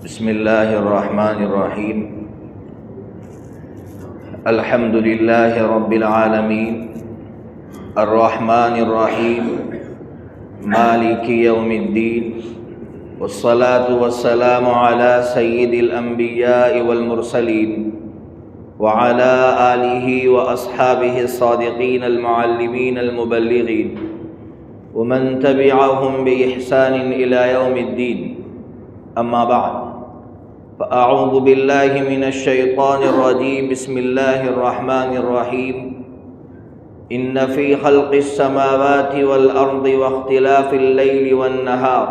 بسم اللہ الرحمن الرحیم الحمد للہ رب العالمین الرحمن الرحیم مالک یوم الدین والصلاة والسلام علی سید الانبیاء والمرسلین وعلى آلہ واصحابہ الصادقین المعلمین المبلغین ومن تبعهم بإحسان إلى يوم الدين أما بعد فأعوذ بالله من الشيطان الرجيم بسم الله الرحمن الرحيم إن في خلق السماوات والأرض واختلاف الليل والنهار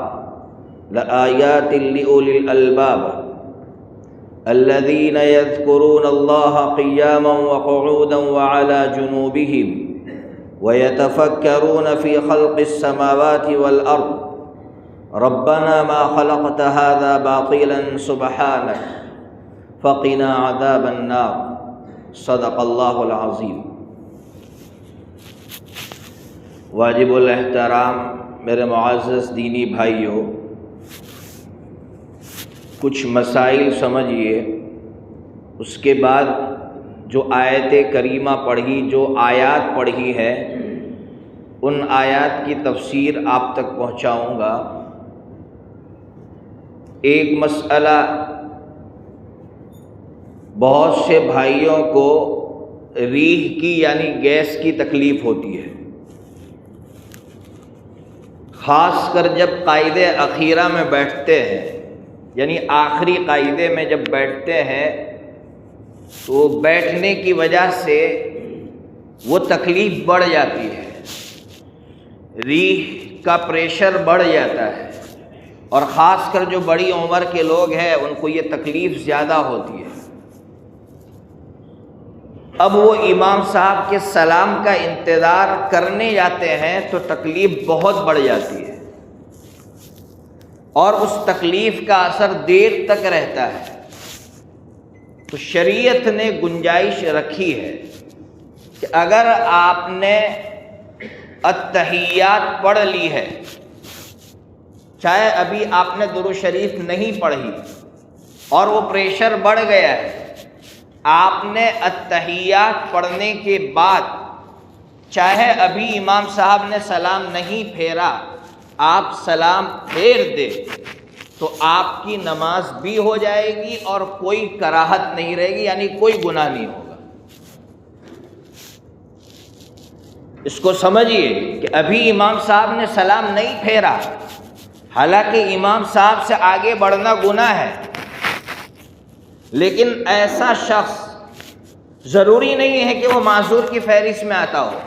لآيات لأولي الألباب الذين يذكرون الله قياما وقعودا وعلى جنوبهم ويتفكرون في خلق السماوات والأرض ربنا ما خلقت هذا باطلا سبحانك فقنا عذاب النار صدق اللہ العظیم۔ واجب الاحترام میرے معزز دینی بھائیوں، کچھ مسائل سمجھیے، اس کے بعد جو آیت کریمہ پڑھی، جو آیات پڑھی ہے، ان آیات کی تفسیر آپ تک پہنچاؤں گا۔ ایک مسئلہ بہت سے بھائیوں کو ریح کی یعنی گیس کی تکلیف ہوتی ہے، خاص کر جب قاعدے اخیرہ میں بیٹھتے ہیں، یعنی آخری قاعدے میں جب بیٹھتے ہیں تو بیٹھنے کی وجہ سے وہ تکلیف بڑھ جاتی ہے، ریح کا پریشر بڑھ جاتا ہے، اور خاص کر جو بڑی عمر کے لوگ ہیں ان کو یہ تکلیف زیادہ ہوتی ہے۔ اب وہ امام صاحب کے سلام کا انتظار کرنے جاتے ہیں تو تکلیف بہت بڑھ جاتی ہے، اور اس تکلیف کا اثر دیر تک رہتا ہے۔ تو شریعت نے گنجائش رکھی ہے کہ اگر آپ نے التحیات پڑھ لی ہے، چاہے ابھی آپ نے درود شریف نہیں پڑھی اور وہ پریشر بڑھ گیا ہے، آپ نے التحیات پڑھنے کے بعد چاہے ابھی امام صاحب نے سلام نہیں پھیرا، آپ سلام پھیر دے تو آپ کی نماز بھی ہو جائے گی اور کوئی کراہت نہیں رہے گی، یعنی کوئی گناہ نہیں ہوگا۔ اس کو سمجھیے کہ ابھی امام صاحب نے سلام نہیں پھیرا، حالانکہ امام صاحب سے آگے بڑھنا گناہ ہے، لیکن ایسا شخص ضروری نہیں ہے کہ وہ معذور کی فہرست میں آتا ہو،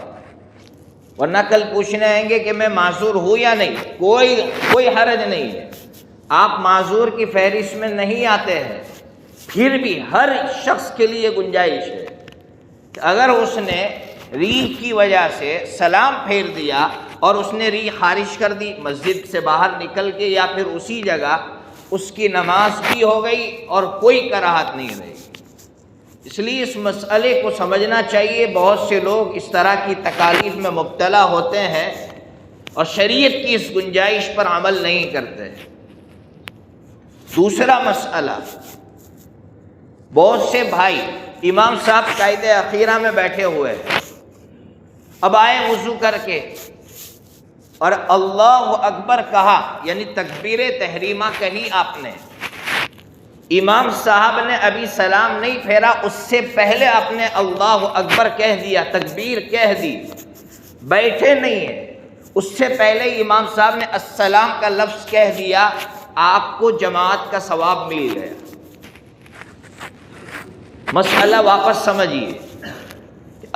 ورنہ کل پوچھنے آئیں گے کہ میں معذور ہوں یا نہیں۔ کوئی حرج نہیں ہے، آپ معذور کی فہرست میں نہیں آتے ہیں، پھر بھی ہر شخص کے لیے گنجائش ہے کہ اگر اس نے ریح کی وجہ سے سلام پھیر دیا اور اس نے ریح خارج کر دی مسجد سے باہر نکل کے، یا پھر اسی جگہ، اس کی نماز بھی ہو گئی اور کوئی کراہت نہیں رہی۔ اس لیے اس مسئلے کو سمجھنا چاہیے۔ بہت سے لوگ اس طرح کی تکالیف میں مبتلا ہوتے ہیں اور شریعت کی اس گنجائش پر عمل نہیں کرتے۔ دوسرا مسئلہ، بہت سے بھائی امام صاحب قاعدے اخیرہ میں بیٹھے ہوئے ہیں، اب آئے وضو کر کے اور اللہ اکبر کہا، یعنی تکبیر تحریمہ کہی آپ نے، امام صاحب نے ابھی سلام نہیں پھیرا، اس سے پہلے آپ نے اللہ اکبر کہہ دیا، تکبیر کہہ دی، بیٹھے نہیں ہیں، اس سے پہلے امام صاحب نے السلام کا لفظ کہہ دیا، آپ کو جماعت کا ثواب مل گیا۔ مسئلہ واپس سمجھیے،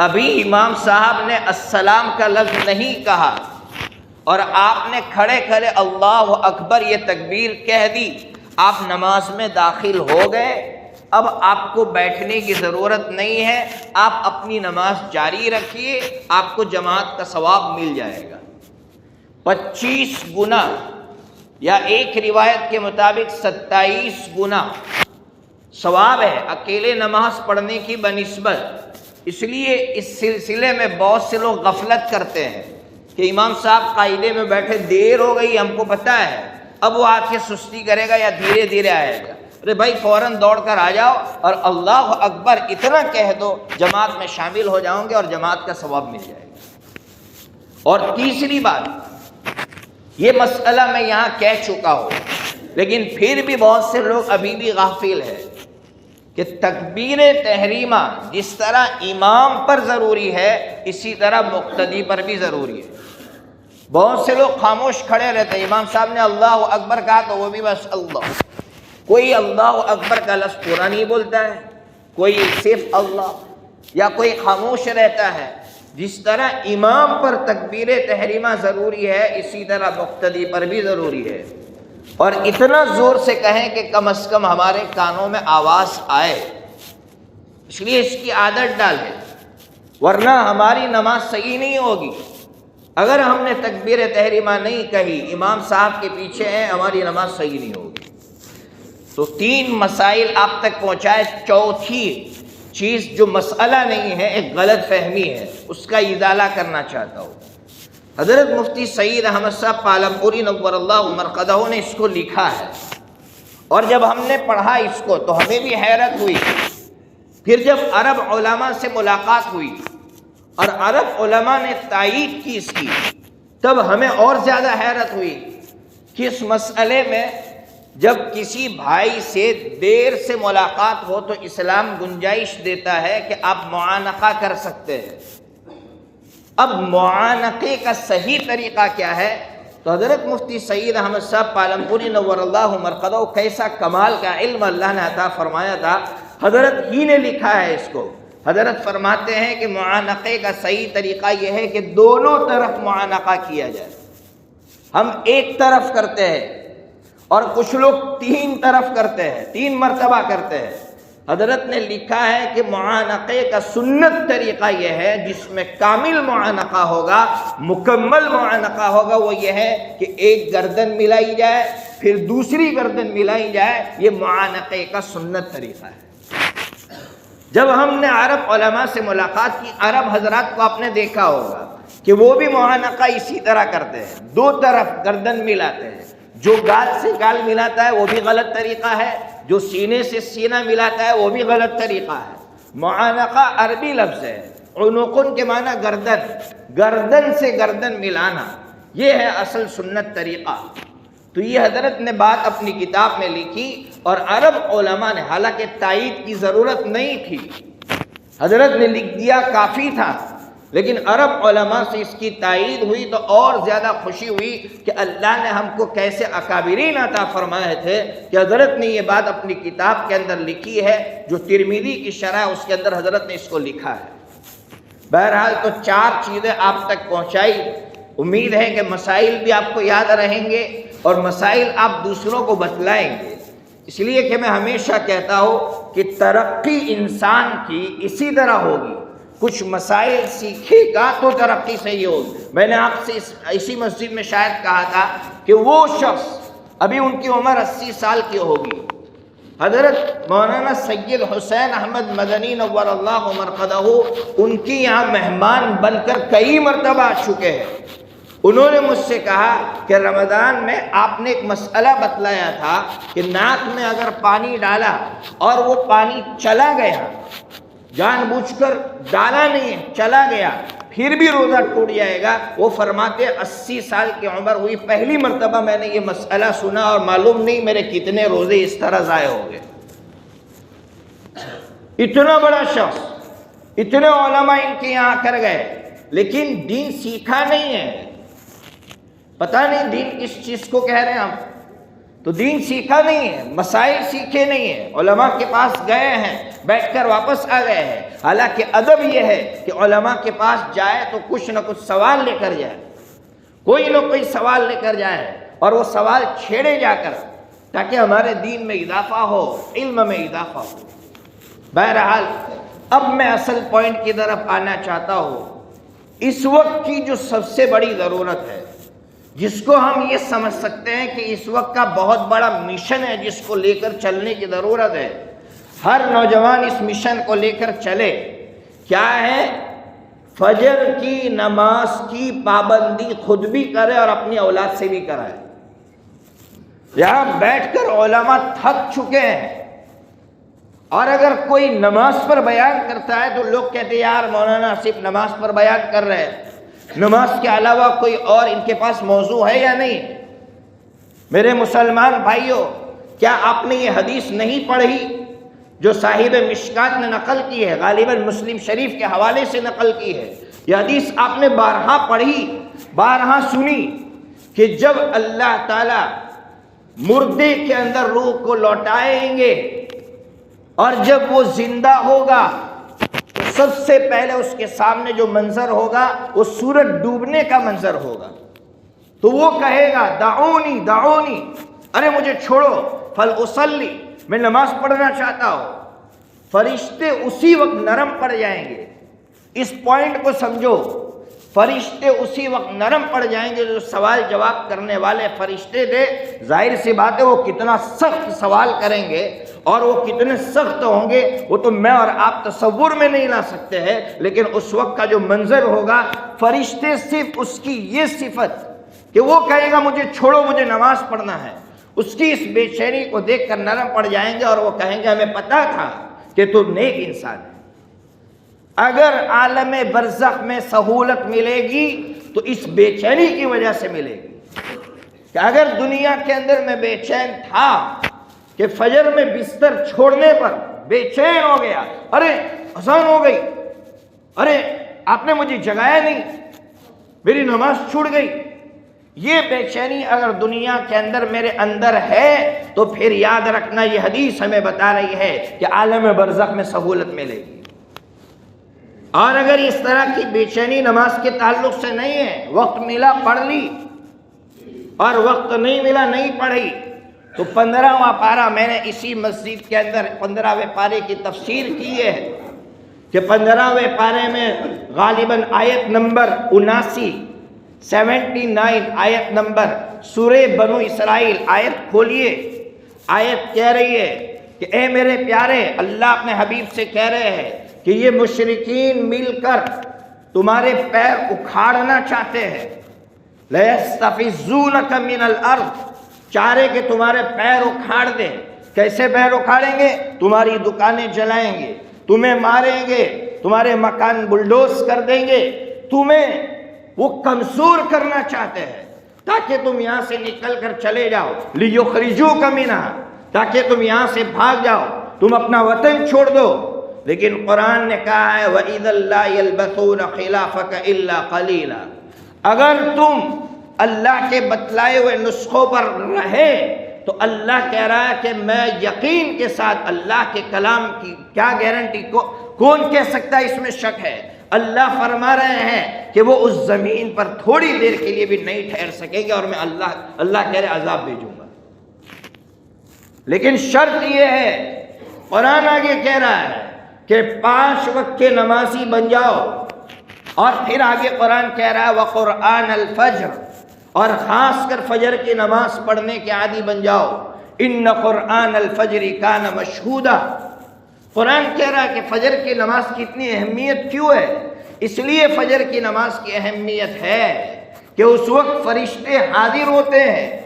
ابھی امام صاحب نے السلام کا لفظ نہیں کہا اور آپ نے کھڑے کھڑے اللہ اکبر یہ تکبیر کہہ دی، آپ نماز میں داخل ہو گئے۔ اب آپ کو بیٹھنے کی ضرورت نہیں ہے، آپ اپنی نماز جاری رکھیے، آپ کو جماعت کا ثواب مل جائے گا 25 گنا، یا ایک روایت کے مطابق 27 گنا ثواب ہے اکیلے نماز پڑھنے کی بنسبت۔ اس لیے اس سلسلے میں بہت سے لوگ غفلت کرتے ہیں کہ امام صاحب قاعدے میں بیٹھے، دیر ہو گئی، ہم کو پتہ ہے، اب وہ آ کے سستی کرے گا یا دھیرے دھیرے آئے گا؟ ارے بھائی فوراً دوڑ کر آ جاؤ اور اللہ اکبر اتنا کہہ دو، جماعت میں شامل ہو جاؤں گے اور جماعت کا ثواب مل جائے گا۔ اور تیسری بات، یہ مسئلہ میں یہاں کہہ چکا ہوں، لیکن پھر بھی بہت سے لوگ ابھی بھی غافل ہیں کہ تکبیر تحریمہ جس طرح امام پر ضروری ہے اسی طرح مقتدی پر بھی ضروری ہے۔ بہت سے لوگ خاموش کھڑے رہتے ہیں، امام صاحب نے اللہ اکبر کہا تو وہ بھی بس اللہ، کوئی اللہ اکبر کا لفظ پورا نہیں بولتا ہے، کوئی صرف اللہ، یا کوئی خاموش رہتا ہے۔ جس طرح امام پر تکبیر تحریمہ ضروری ہے اسی طرح مقتدی پر بھی ضروری ہے، اور اتنا زور سے کہیں کہ کم از کم ہمارے کانوں میں آواز آئے، اس لیے اس کی عادت ڈالیں، ورنہ ہماری نماز صحیح نہیں ہوگی۔ اگر ہم نے تکبیر تحریمہ نہیں کہی، امام صاحب کے پیچھے ہیں، ہماری نماز صحیح نہیں ہوگی۔ تو 3 مسائل آپ تک پہنچائے۔ چوتھی چیز جو مسئلہ نہیں ہے، ایک غلط فہمی ہے، اس کا ازالہ کرنا چاہتا ہوں۔ حضرت مفتی سعید احمد صاحب پالمپوری نور اللہ مرقدہ نے اس کو لکھا ہے، اور جب ہم نے پڑھا اس کو تو ہمیں بھی حیرت ہوئی۔ پھر جب عرب علماء سے ملاقات ہوئی اور عرب علماء نے تائید کی اس کی، تب ہمیں اور زیادہ حیرت ہوئی کہ اس مسئلے میں جب کسی بھائی سے دیر سے ملاقات ہو تو اسلام گنجائش دیتا ہے کہ آپ معانقہ کر سکتے ہیں۔ اب معانقے کا صحیح طریقہ کیا ہے؟ تو حضرت مفتی سعید احمد صاحب پالمپوری نور اللہ مرقدہ، کیسا کمال کا علم اللہ نے عطا فرمایا تھا، حضرت ہی نے لکھا ہے اس کو۔ حضرت فرماتے ہیں کہ معانقے کا صحیح طریقہ یہ ہے کہ دونوں طرف معانقہ کیا جائے۔ ہم ایک طرف کرتے ہیں اور کچھ لوگ 3 طرف کرتے ہیں، 3 مرتبہ کرتے ہیں۔ حضرت نے لکھا ہے کہ معانقے کا سنت طریقہ یہ ہے، جس میں کامل معانقہ ہوگا، مکمل معانقہ ہوگا، وہ یہ ہے کہ ایک گردن ملائی جائے پھر دوسری گردن ملائی جائے، یہ معانقے کا سنت طریقہ ہے۔ جب ہم نے عرب علماء سے ملاقات کی، عرب حضرات کو آپ نے دیکھا ہوگا کہ وہ بھی معانقہ اسی طرح کرتے ہیں، 2 طرف گردن ملاتے ہیں۔ جو گال سے گال ملاتا ہے وہ بھی غلط طریقہ ہے، جو سینے سے سینہ ملاتا ہے وہ بھی غلط طریقہ ہے۔ معانقہ عربی لفظ ہے، عنقن کے معنی گردن، گردن سے گردن ملانا، یہ ہے اصل سنت طریقہ۔ تو یہ حضرت نے بات اپنی کتاب میں لکھی، اور عرب علماء نے، حالانکہ تائید کی ضرورت نہیں تھی، حضرت نے لکھ دیا کافی تھا، لیکن عرب علماء سے اس کی تائید ہوئی تو اور زیادہ خوشی ہوئی کہ اللہ نے ہم کو کیسے اکابرین عطا فرمائے تھے کہ حضرت نے یہ بات اپنی کتاب کے اندر لکھی ہے، جو ترمذی کی شرح اس کے اندر حضرت نے اس کو لکھا ہے۔ بہرحال تو 4 چیزیں آپ تک پہنچائی، امید ہے کہ مسائل بھی آپ کو یاد رہیں گے اور مسائل آپ دوسروں کو بتلائیں گے۔ اس لیے کہ میں ہمیشہ کہتا ہوں کہ ترقی انسان کی اسی طرح ہوگی، کچھ مسائل سیکھے گا تو ترقی صحیح ہوگی۔ میں نے آپ سے اسی مسجد میں شاید کہا تھا کہ وہ شخص، ابھی ان کی عمر 80 سال کی ہوگی، حضرت مولانا سید حسین احمد مدنی نور اللہ مرقدہ ان کی یہاں مہمان بن کر کئی مرتبہ آ چکے ہیں۔ انہوں نے مجھ سے کہا کہ رمضان میں آپ نے ایک مسئلہ بتلایا تھا کہ ناک میں اگر پانی ڈالا اور وہ پانی چلا گیا، جان بوجھ کر ڈالا نہیں، چلا گیا، پھر بھی روزہ ٹوٹ جائے گا۔ وہ فرماتے 80 سال کی عمر ہوئی، پہلی مرتبہ میں نے یہ مسئلہ سنا اور معلوم نہیں میرے کتنے روزے اس طرح ضائع ہو گئے۔ اتنا بڑا شخص، اتنے علماء ان کے یہاں کر گئے، لیکن دین سیکھا نہیں ہے۔ پتہ نہیں دین کس چیز کو کہہ رہے ہیں ہم، تو دین سیکھا نہیں ہے، مسائل سیکھے نہیں ہیں، علماء کے پاس گئے ہیں، بیٹھ کر واپس آ گئے ہیں۔ حالانکہ ادب یہ ہے کہ علماء کے پاس جائے تو کچھ نہ کچھ سوال لے کر جائے، کوئی نہ کوئی سوال لے کر جائے، اور وہ سوال چھیڑے جا کر، تاکہ ہمارے دین میں اضافہ ہو، علم میں اضافہ ہو۔ بہرحال اب میں اصل پوائنٹ کی طرف آنا چاہتا ہوں۔ اس وقت کی جو سب سے بڑی ضرورت ہے، جس کو ہم یہ سمجھ سکتے ہیں کہ اس وقت کا بہت بڑا مشن ہے جس کو لے کر چلنے کی ضرورت ہے، ہر نوجوان اس مشن کو لے کر چلے۔ کیا ہے؟ فجر کی نماز کی پابندی خود بھی کرے اور اپنی اولاد سے بھی کرائے۔ یہاں بیٹھ کر علماء تھک چکے ہیں، اور اگر کوئی نماز پر بیان کرتا ہے تو لوگ کہتے ہیں یار مولانا صرف نماز پر بیان کر رہے ہیں، نماز کے علاوہ کوئی اور ان کے پاس موضوع ہے یا نہیں؟ میرے مسلمان بھائیوں، کیا آپ نے یہ حدیث نہیں پڑھی جو صاحب مشکات نے نقل کی ہے، غالباً مسلم شریف کے حوالے سے نقل کی ہے؟ یہ حدیث آپ نے بارہا پڑھی، بارہا سنی کہ جب اللہ تعالیٰ مردے کے اندر روح کو لوٹائیں گے اور جب وہ زندہ ہوگا تو سب سے پہلے اس کے سامنے جو منظر ہوگا وہ سورج ڈوبنے کا منظر ہوگا، تو وہ کہے گا دعونی دعونی، ارے مجھے چھوڑو، فلأصلی، میں نماز پڑھنا چاہتا ہوں۔ فرشتے اسی وقت نرم پڑ جائیں گے، اس پوائنٹ کو سمجھو، فرشتے اسی وقت نرم پڑ جائیں گے۔ جو سوال جواب کرنے والے فرشتے تھے، ظاہر سی بات ہے وہ کتنا سخت سوال کریں گے اور وہ کتنے سخت ہوں گے وہ تو میں اور آپ تصور میں نہیں لا سکتے ہیں، لیکن اس وقت کا جو منظر ہوگا، فرشتے صرف اس کی یہ صفت کہ وہ کہے گا مجھے چھوڑو، مجھے نماز پڑھنا ہے، اس کی اس بے چینی کو دیکھ کر نرم پڑ جائیں گے اور وہ کہیں گے ہمیں پتا تھا کہ تو نیک انسان ہے۔ اگر عالم برزخ میں سہولت ملے گی تو اس بے چینی کی وجہ سے ملے گی کہ اگر دنیا کے اندر میں بے چین تھا کہ فجر میں بستر چھوڑنے پر بے چین ہو گیا، ارے اذان ہو گئی، ارے آپ نے مجھے جگایا نہیں، میری نماز چھوٹ گئی، یہ بے چینی اگر دنیا کے اندر میرے اندر ہے تو پھر یاد رکھنا یہ حدیث ہمیں بتا رہی ہے کہ عالم برزخ میں سہولت ملے گی۔ اور اگر اس طرح کی بے چینی نماز کے تعلق سے نہیں ہے، وقت ملا پڑھ لی اور وقت نہیں ملا نہیں پڑھی، تو 15واں پارہ میں نے اسی مسجد کے اندر 15ویں پارے کی تفسیر کی ہے کہ 15ویں پارے میں غالباً آیت نمبر 79 آیت نمبر سورہ بنو اسرائیل، آیت کھولیے، آیت کہہ رہی ہے کہ اے میرے پیارے، اللہ اپنے حبیب سے کہہ رہے ہیں کہ یہ مشرکین مل کر تمہارے پیر اکھاڑنا چاہتے ہیں، لَيَسْتَفِزُّونَكَ مِنَ الْأَرْضِ، چاہ رہے کہ تمہارے پیر اکھاڑ دیں۔ کیسے پیر اکھاڑیں گے؟ تمہاری دکانیں جلائیں گے، تمہیں ماریں گے، تمہارے مکان بلڈوز کر دیں گے، تمہیں وہ کمزور کرنا چاہتے ہیں تاکہ تم یہاں سے نکل کر چلے جاؤ، لِيُخْرِجُوكَ مِنْهَا، تاکہ تم یہاں سے بھاگ جاؤ، تم اپنا وطن چھوڑ دو۔ لیکن قرآن نے کہا ہے وَإِذًا لَّا يَلْبَثُونَ خِلَافَكَ إِلَّا قَلِيلًا، اگر تم اللہ کے بتلائے ہوئے نسخوں پر رہے تو اللہ کہہ رہا ہے کہ میں یقین کے ساتھ اللہ کے کلام کی کیا گارنٹی، کون کہہ سکتا ہے اس میں شک ہے؟ اللہ فرما رہے ہیں کہ وہ اس زمین پر تھوڑی دیر کے لیے بھی نہیں ٹھہر سکیں گے اور میں اللہ کہہ رہے عذاب بھیجوں گا۔ لیکن شرط یہ ہے، قرآن آگے کہہ رہا ہے کہ 5 وقت کے نمازی بن جاؤ، اور پھر آگے قرآن کہہ رہا ہے وَقُرْآنَ الْفَجْرِ، اور خاص کر فجر کی نماز پڑھنے کے عادی بن جاؤ، إِنَّ قُرْآنَ الْفَجْرِ كَانَ مَشْهُودًا۔ قرآن کہہ رہا ہے کہ فجر کی نماز کی اتنی اہمیت کیوں ہے؟ اس لیے فجر کی نماز کی اہمیت ہے کہ اس وقت فرشتے حاضر ہوتے ہیں،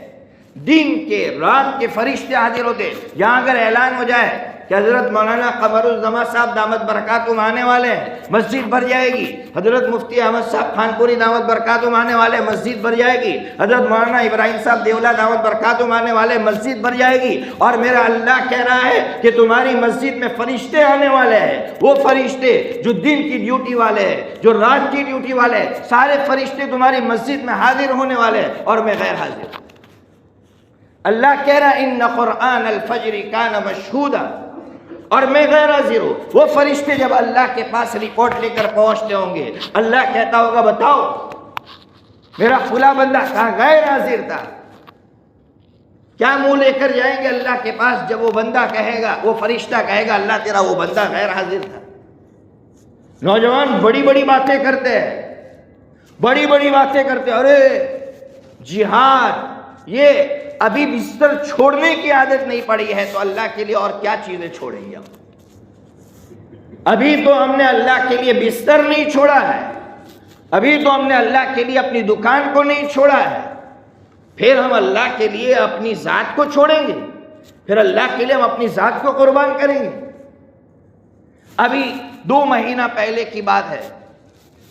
دن کے رات کے فرشتے حاضر ہوتے ہیں۔ یہاں اگر اعلان ہو جائے کہ حضرت مولانا قمر الزمان صاحب دامت برکاتہم آنے والے ہیں، مسجد بھر جائے گی۔ حضرت مفتی احمد صاحب خانپوری دامت برکاتہم آنے والے، مسجد بھر جائے گی۔ حضرت مولانا ابراہیم صاحب دیولا دامت برکاتہم آنے والے، مسجد بھر جائے گی۔ اور میرا اللہ کہہ رہا ہے کہ تمہاری مسجد میں فرشتے آنے والے ہیں، وہ فرشتے جو دن کی ڈیوٹی والے ہیں، جو رات کی ڈیوٹی والے ہیں، سارے فرشتے تمہاری مسجد میں حاضر ہونے والے ہیں اور میں غیر حاضر ہوں۔ اللہ کہہ رہا ہے ان قرآن الفجر کان مشہودا، اور میں غیر حاضر ہوں۔ وہ فرشتے جب اللہ کے پاس رپورٹ لے کر پہنچتے ہوں گے، اللہ کہتا ہوگا بتاؤ میرا فلاں بندہ کہاں غیر حاضر تھا؟ کیا منہ لے کر جائیں گے اللہ کے پاس جب وہ بندہ کہے گا، وہ فرشتہ کہے گا اللہ تیرا وہ بندہ غیر حاضر تھا؟ نوجوان بڑی بڑی باتیں کرتے ہیں، بڑی بڑی باتیں کرتے ہیں، ارے جہاد، یہ ابھی بستر چھوڑنے کی عادت نہیں پڑی ہے تو اللہ کے لیے اور کیا چیزیں چھوڑیں گے ہم؟ ابھی تو ہم نے اللہ کے لیے بستر نہیں چھوڑا ہے، ابھی تو ہم نے اللہ کے لیے اپنی دکان کو نہیں چھوڑا ہے، پھر ہم اللہ کے لیے اپنی ذات کو چھوڑیں گے؟ پھر اللہ کے لیے ہم اپنی ذات کو قربان کریں گے؟ ابھی 2 مہینہ پہلے کی بات ہے،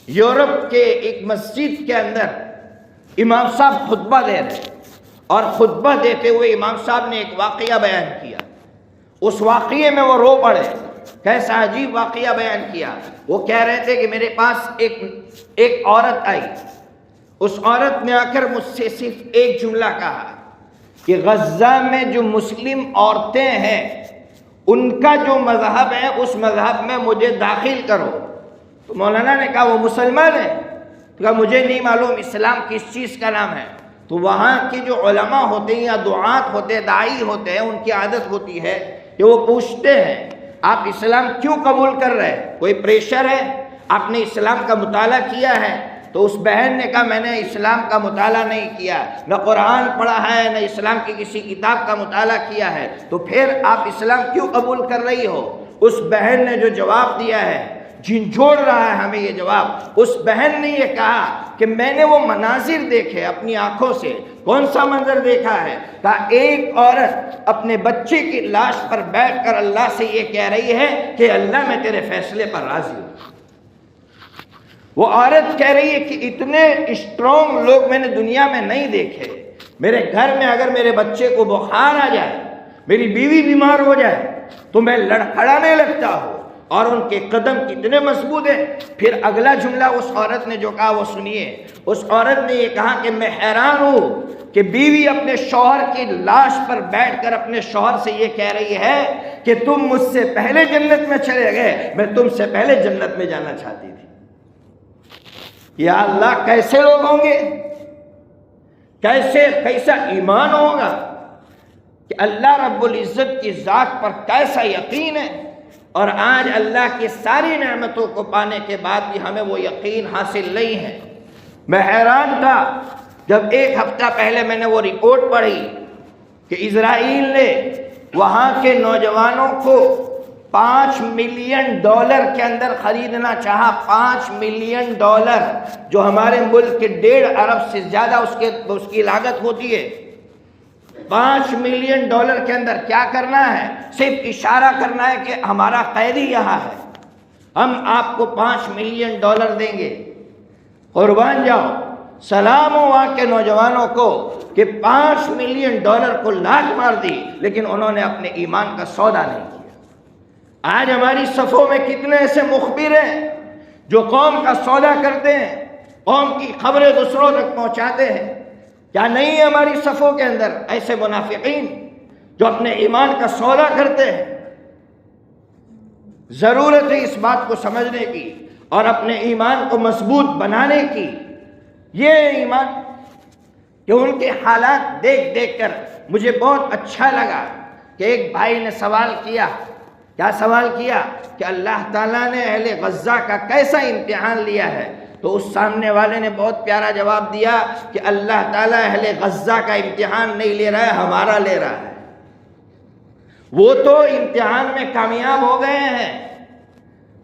یورپ کے ایک مسجد کے اندر امام صاحب خطبہ دے رہے، اور خطبہ دیتے ہوئے امام صاحب نے ایک واقعہ بیان کیا۔ اس واقعے میں وہ رو پڑے، کیسا عجیب واقعہ بیان کیا۔ وہ کہہ رہے تھے کہ میرے پاس ایک عورت آئی، اس عورت نے آ کر مجھ سے صرف ایک جملہ کہا کہ غزہ میں جو مسلم عورتیں ہیں ان کا جو مذہب ہے اس مذہب میں مجھے داخل کرو۔ تو مولانا نے کہا وہ مسلمان ہے؟ تو کہا مجھے نہیں معلوم اسلام کس چیز کا نام ہے۔ تو وہاں کے جو علماء ہوتے ہیں یا دعات ہوتے ہیں، داعی ہوتے ہیں، ان کی عادت ہوتی ہے کہ وہ پوچھتے ہیں آپ اسلام کیوں قبول کر رہے ہیں؟ کوئی پریشر ہے؟ آپ نے اسلام کا مطالعہ کیا ہے؟ تو اس بہن نے کہا میں نے اسلام کا مطالعہ نہیں کیا، نہ قرآن پڑھا ہے، نہ اسلام کی کسی کتاب کا مطالعہ کیا ہے، تو پھر آپ اسلام کیوں قبول کر رہی ہو؟ اس بہن نے جو جواب دیا ہے، جھنجھوڑ رہا ہے ہمیں یہ جواب، اس بہن نے یہ کہا کہ میں نے وہ مناظر دیکھے اپنی آنکھوں سے۔ کون سا منظر دیکھا ہے؟ کہا ایک عورت اپنے بچے کی لاش پر بیٹھ کر اللہ سے یہ کہہ رہی ہے کہ اللہ میں تیرے فیصلے پر راضی ہوں۔ وہ عورت کہہ رہی ہے کہ اتنے اسٹرانگ لوگ میں نے دنیا میں نہیں دیکھے، میرے گھر میں اگر میرے بچے کو بخار آ جائے، میری بیوی بیمار ہو جائے تو میں لڑکھڑانے لگتا ہوں، اور ان کے قدم کتنے مضبوط ہیں۔ پھر اگلا جملہ اس عورت نے جو کہا وہ سنیے۔ اس عورت نے یہ کہا کہ میں حیران ہوں کہ بیوی اپنے شوہر کی لاش پر بیٹھ کر اپنے شوہر سے یہ کہہ رہی ہے کہ تم مجھ سے پہلے جنت میں چلے گئے، میں تم سے پہلے جنت میں جانا چاہتی تھی۔ یا اللہ، کیسے لوگ ہوں گے، کیسا ایمان ہوگا کہ اللہ رب العزت کی ذات پر کیسا یقین ہے، اور آج اللہ کی ساری نعمتوں کو پانے کے بعد بھی ہمیں وہ یقین حاصل نہیں ہے۔ میں حیران تھا جب 1 ہفتہ پہلے میں نے وہ رپورٹ پڑھی کہ اسرائیل نے وہاں کے نوجوانوں کو $5 ملین کے اندر خریدنا چاہا۔ $5 ملین، جو ہمارے ملک کے 1.5 ارب سے زیادہ اس کی لاگت ہوتی ہے۔ $5 ملین کے اندر کیا کرنا ہے؟ صرف اشارہ کرنا ہے کہ ہمارا قیدی یہاں ہے، ہم آپ کو $5 ملین دیں گے۔ قربان جاؤ، سلام ہو وہاں کے نوجوانوں کو کہ $5 ملین کو لات مار دی، لیکن انہوں نے اپنے ایمان کا سودا نہیں کیا۔ آج ہماری صفوں میں کتنے ایسے مخبر ہیں جو قوم کا سودا کرتے ہیں، قوم کی خبریں دوسروں تک پہنچاتے ہیں۔ کیا نہیں ہے ہماری صفوں کے اندر ایسے منافقین جو اپنے ایمان کا سودا کرتے ہیں؟ ضرورت ہے اس بات کو سمجھنے کی اور اپنے ایمان کو مضبوط بنانے کی۔ یہ ایمان کہ ان کے حالات دیکھ کر مجھے بہت اچھا لگا کہ ایک بھائی نے سوال کیا۔ کیا سوال کیا؟ کہ اللہ تعالیٰ نے اہل غزہ کا کیسا امتحان لیا ہے؟ تو اس سامنے والے نے بہت پیارا جواب دیا کہ اللہ تعالیٰ اہل غزہ کا امتحان نہیں لے رہا ہے، ہمارا لے رہا ہے۔ وہ تو امتحان میں کامیاب ہو گئے ہیں،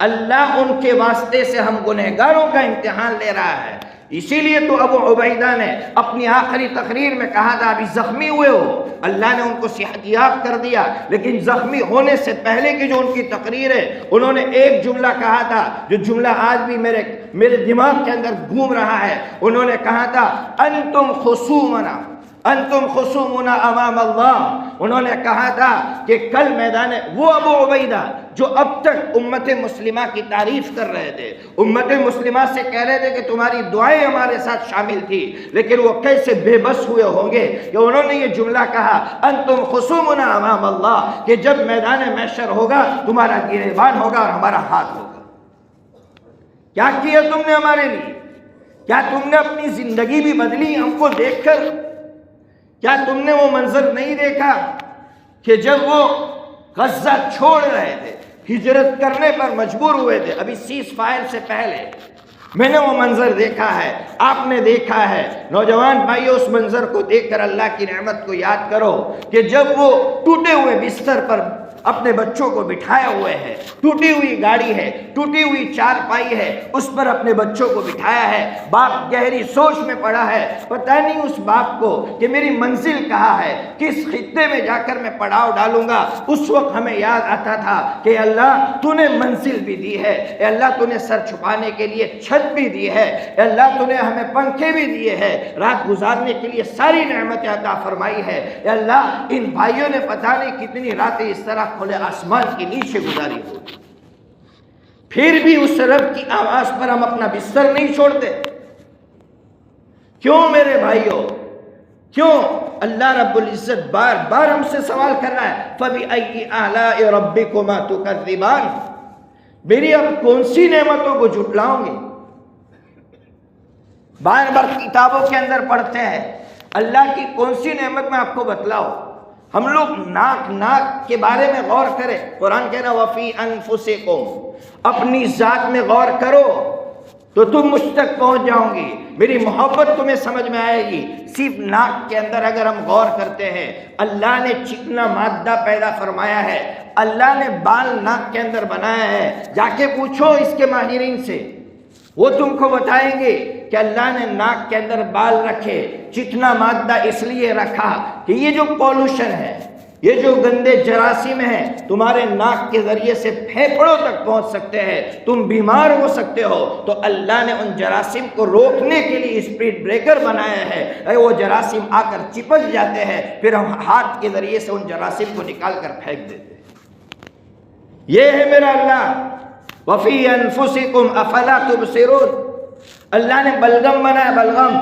اللہ ان کے واسطے سے ہم گنہگاروں کا امتحان لے رہا ہے۔ اسی لیے تو ابو عبیدہ نے اپنی آخری تقریر میں کہا تھا ابھی زخمی ہوئے ہو، اللہ نے ان کو صحت یاب کر دیا، لیکن زخمی ہونے سے پہلے کی جو ان کی تقریر ہے انہوں نے ایک جملہ کہا تھا جو جملہ آج بھی میرے دماغ کے اندر گھوم رہا ہے۔ انہوں نے کہا تھا انتم خصومنا امام اللہ۔ انہوں نے کہا تھا کہ کل میدان، وہ ابو عبیدہ جو اب تک امت مسلمہ کی تعریف کر رہے تھے، امت مسلمہ سے کہہ رہے تھے کہ تمہاری دعائیں ہمارے ساتھ شامل تھی، لیکن وہ کیسے بے بس ہوئے ہوں گے کہ انہوں نے یہ جملہ کہا انتم خصومنا امام اللہ، کہ جب میدان محشر ہوگا تمہارا گریبان ہوگا اور ہمارا ہاتھ ہوگا۔ کیا کیا تم نے ہمارے لیے؟ کیا تم نے اپنی زندگی بھی بدلی ہم کو دیکھ کر؟ کیا تم نے وہ منظر نہیں دیکھا کہ جب وہ غزہ چھوڑ رہے تھے، ہجرت کرنے پر مجبور ہوئے تھے، ابھی سیز فائر سے پہلے میں نے وہ منظر دیکھا ہے، آپ نے دیکھا ہے۔ نوجوان بھائیو، اس منظر کو دیکھ کر اللہ کی نعمت کو یاد کرو کہ جب وہ ٹوٹے ہوئے بستر پر اپنے بچوں کو بٹھائے ہوئے ہے، ٹوٹی ہوئی گاڑی ہے، ٹوٹی ہوئی چارپائی ہے، اس پر اپنے بچوں کو بٹھایا ہے، باپ گہری سوچ میں پڑا ہے، پتہ نہیں اس باپ کو کہ میری منزل کہاں ہے، کس خطے میں جا کر میں پڑاؤ ڈالوں گا۔ اس وقت ہمیں یاد آتا تھا کہ اللہ تو نے منزل بھی دی ہے، اے اللہ تو نے سر چھپانے کے لیے چھت بھی دی ہے، اے اللہ تو نے ہمیں پنکھے بھی دیے ہیں، رات گزارنے کے لیے ساری نعمتیں عطا فرمائی ہے، اے اللہ ان بھائیوں نے پتہ نہیں کتنی راتیں اس طرح کھلے آسمان کے نیچے گزاری ہو، پھر بھی اس رب کی آواز پر ہم اپنا بستر نہیں چھوڑتے۔ کیوں میرے بھائیوں، کیوں؟ اللہ رب العزت بار بار ہم سے سوال کر رہا ہے، فَبِأَيِّ آلَاءِ رَبِّكُمَا تُكَذِّبَانِ، میری اب کون سی نعمتوں کو جھٹلاؤں گے؟ بار بار کتابوں کے اندر پڑھتے ہیں، اللہ کی کون سی نعمت میں آپ کو بتلاؤ؟ ہم لوگ ناک کے بارے میں غور کریں، قرآن کہہ رہا وَفِي أَنفُسِكُمْ، اپنی ذات میں غور کرو تو تم مجھ تک پہنچ جاؤ گی، میری محبت تمہیں سمجھ میں آئے گی۔ صرف ناک کے اندر اگر ہم غور کرتے ہیں، اللہ نے چکنا مادہ پیدا فرمایا ہے، اللہ نے بال ناک کے اندر بنایا ہے، جا کے پوچھو اس کے ماہرین سے، وہ تم کو بتائیں گے کہ اللہ نے ناک کے اندر بال رکھے، چکنا مادہ اس لیے رکھا کہ یہ جو پولوشن ہے، یہ جو گندے جراثیم ہیں تمہارے ناک کے ذریعے سے پھیپھڑوں تک پہنچ سکتے ہیں، تم بیمار ہو سکتے ہو، تو اللہ نے ان جراثیم کو روکنے کے لیے اسپیڈ بریکر بنایا ہے، وہ جراثیم آ کر چپک جاتے ہیں، پھر ہم ہاتھ کے ذریعے سے ان جراثیم کو نکال کر پھینک دیتے ہیں۔ یہ ہے میرا اللہ۔ وَفِي أَنفُسِكُمْ أَفَلَا تُبْصِرُونَ، اللہ نے بلغم بنایا، بلغم،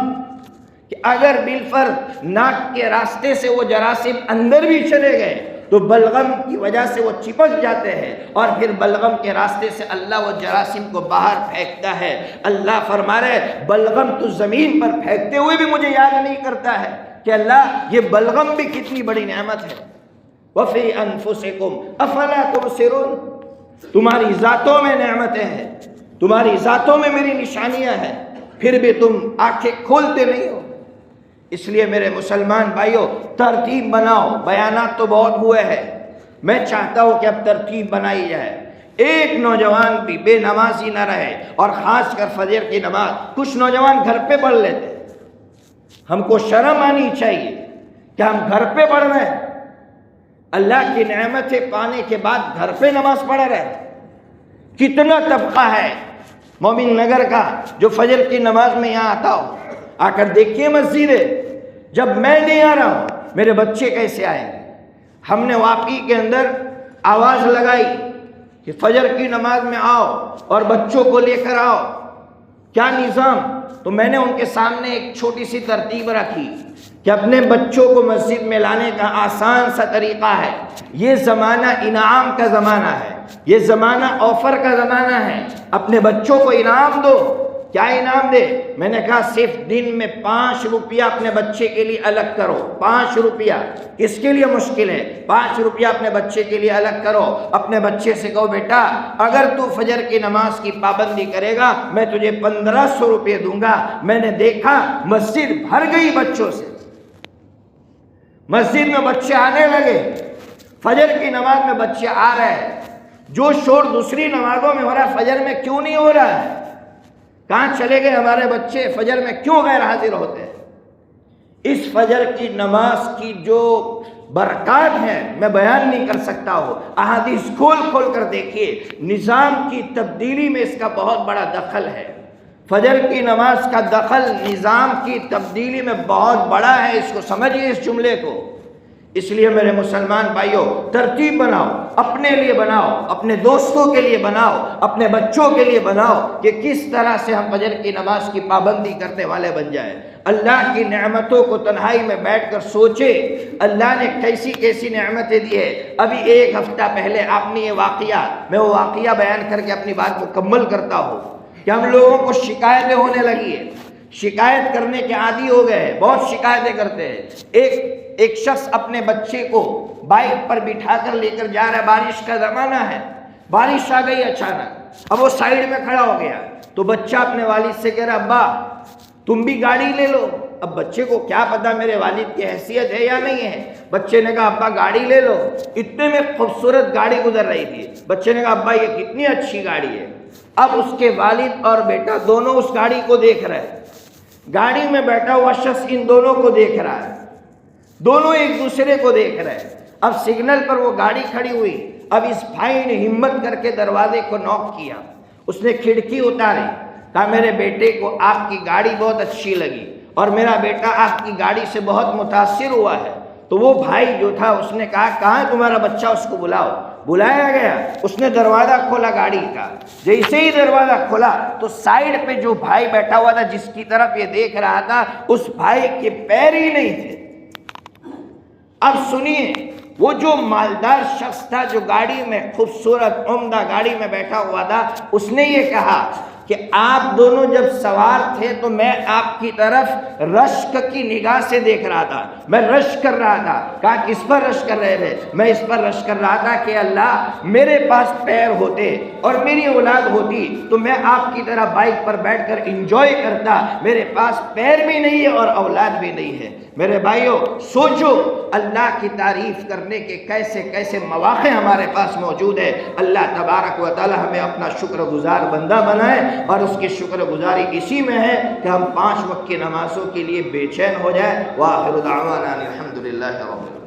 کہ اگر بالفرض ناک کے راستے سے وہ جراثیم اندر بھی چلے گئے تو بلغم کی وجہ سے وہ چپک جاتے ہیں، اور پھر بلغم کے راستے سے اللہ وہ جراثیم کو باہر پھینکتا ہے۔ اللہ فرما رہے بلغم تو زمین پر پھینکتے ہوئے بھی مجھے یاد نہیں کرتا ہے کہ اللہ یہ بلغم بھی کتنی بڑی نعمت ہے۔ وَفِي أَنفُسِكُمْ أَفَلَا تُبْصِرُونَ، تمہاری ذاتوں میں نعمتیں ہیں، تمہاری ذاتوں میں میری نشانیاں ہیں، پھر بھی تم آنکھیں کھولتے نہیں ہو۔ اس لیے میرے مسلمان بھائیوں ترتیب بناؤ، بیانات تو بہت ہوئے ہیں، میں چاہتا ہوں کہ اب ترتیب بنائی جائے، ایک نوجوان بھی بے نمازی نہ رہے، اور خاص کر فجر کی نماز کچھ نوجوان گھر پہ پڑھ لیتے، ہم کو شرم آنی چاہیے کہ ہم گھر پہ پڑھ رہے ہیں، اللہ کی نعمتیں پانے کے بعد گھر پہ نماز پڑھ رہے ہیں۔ کتنا طبقہ ہے مومن نگر کا جو فجر کی نماز میں یہاں آتا ہو، آ کر دیکھیے مسجد ہے، جب میں نہیں آ رہا ہوں میرے بچے کیسے آئیں گے؟ ہم نے واقعی کے اندر آواز لگائی کہ فجر کی نماز میں آؤ اور بچوں کو لے کر آؤ، کیا نظام؟ تو میں نے ان کے سامنے ایک چھوٹی سی ترتیب رکھی کہ اپنے بچوں کو مسجد میں لانے کا آسان سا طریقہ ہے، یہ زمانہ انعام کا زمانہ ہے، یہ زمانہ آفر کا زمانہ ہے، اپنے بچوں کو انعام دو۔ کیا انعام دے؟ میں نے کہا صرف دن میں 5 روپیہ اپنے بچے کے لیے الگ کرو، 5 روپیہ، کس کے لیے مشکل ہے؟ 5 روپیہ اپنے بچے کے لیے الگ کرو، اپنے بچے سے کہو بیٹا اگر تو فجر کی نماز کی پابندی کرے گا میں تجھے 1500 روپے دوں گا۔ میں نے دیکھا مسجد بھر گئی بچوں سے، مسجد میں بچے آنے لگے، فجر کی نماز میں بچے آ رہے ہیں، جو شور دوسری نمازوں میں ہو رہا ہے فجر میں کیوں نہیں ہو رہا ہے؟ کہاں چلے گئے ہمارے بچے؟ فجر میں کیوں غیر حاضر ہوتے ہیں؟ اس فجر کی نماز کی جو برکات ہیں میں بیان نہیں کر سکتا ہوں، احادیث کھول کر دیکھیے، نظام کی تبدیلی میں اس کا بہت بڑا دخل ہے، فجر کی نماز کا دخل نظام کی تبدیلی میں بہت بڑا ہے، اس کو سمجھیے اس جملے کو۔ اس لیے میرے مسلمان بھائیوں ترتیب بناؤ، اپنے لیے بناؤ، اپنے دوستوں کے لیے بناؤ، اپنے بچوں کے لیے بناؤ کہ کس طرح سے ہم فجر کی نماز کی پابندی کرنے والے بن جائیں۔ اللہ کی نعمتوں کو تنہائی میں بیٹھ کر سوچے، اللہ نے کیسی کیسی نعمتیں دی ہے۔ ابھی 1 ہفتہ پہلے آپ نے یہ واقعہ، میں وہ واقعہ بیان کر کے اپنی بات مکمل کرتا ہوں کہ ہم لوگوں کو شکایتیں ہونے لگی ہے، شکایت کرنے کے عادی ہو گئے ہیں، بہت شکایتیں کرتے ہیں۔ ایک شخص اپنے بچے کو بائک پر بٹھا کر لے کر جا رہا ہے، بارش کا زمانہ ہے، بارش آ گئی اچانک، اب وہ سائیڈ میں کھڑا ہو گیا تو بچہ اپنے والد سے کہہ رہا ابا تم بھی گاڑی لے لو، اب بچے کو کیا پتا میرے والد کی حیثیت ہے یا نہیں ہے. بچے نے کہا ابا گاڑی لے لو. اتنے میں خوبصورت گاڑی گزر رہی تھی. بچے نے کہا ابا یہ کتنی اچھی گاڑی ہے. اب اس کے والد اور بیٹا دونوں اس گاڑی کو دیکھ رہے ہیں. گاڑی میں بیٹھا ہوا شخص ان دونوں کو دیکھ رہا ہے. دونوں ایک دوسرے کو دیکھ رہے ہیں. اب سگنل پر وہ گاڑی کھڑی ہوئی. اب اس بھائی نے ہمت کر کے دروازے کو نوک کیا. اس نے کھڑکی اتاری. کہا میرے بیٹے کو آپ کی گاڑی بہت اچھی لگی اور میرا بیٹا آپ کی گاڑی سے بہت متاثر ہوا ہے. تو وہ بھائی جو تھا اس نے کہا کہاں ہے تمہارا بچہ, اس کو بلاؤ. بلایا گیا. اس نے دروازہ کھولا گاڑی کا. جیسے ہی دروازہ کھولا تو سائیڈ پہ جو بھائی بیٹھا ہوا تھا جس کی طرف یہ دیکھ رہا تھا, اس بھائی کے پیر ہی نہیں تھے. اب سنیے, وہ جو مالدار شخص تھا جو گاڑی میں خوبصورت عمدہ گاڑی میں بیٹھا ہوا تھا, اس نے یہ کہا کہ آپ دونوں جب سوار تھے تو میں آپ کی طرف رشک کی نگاہ سے دیکھ رہا تھا. میں رشک کر رہا تھا. کہا کس پر رشک کر رہے تھے؟ میں اس پر رشک کر رہا تھا کہ اللہ میرے پاس پیر ہوتے اور میری اولاد ہوتی تو میں آپ کی طرح بائک پر بیٹھ کر انجوائے کرتا. میرے پاس پیر بھی نہیں ہے اور اولاد بھی نہیں ہے. میرے بھائیوں سوچو اللہ کی تعریف کرنے کے کیسے کیسے مواقع ہمارے پاس موجود ہے. اللہ تبارک و تعالی ہمیں اپنا شکر گزار بندہ بنائے, اور اس کی شکر گزاری اسی میں ہے کہ ہم 5 وقت کی نمازوں کے لیے بے چین ہو جائے. وآخر دعوانا الحمدللہ رب العالمین.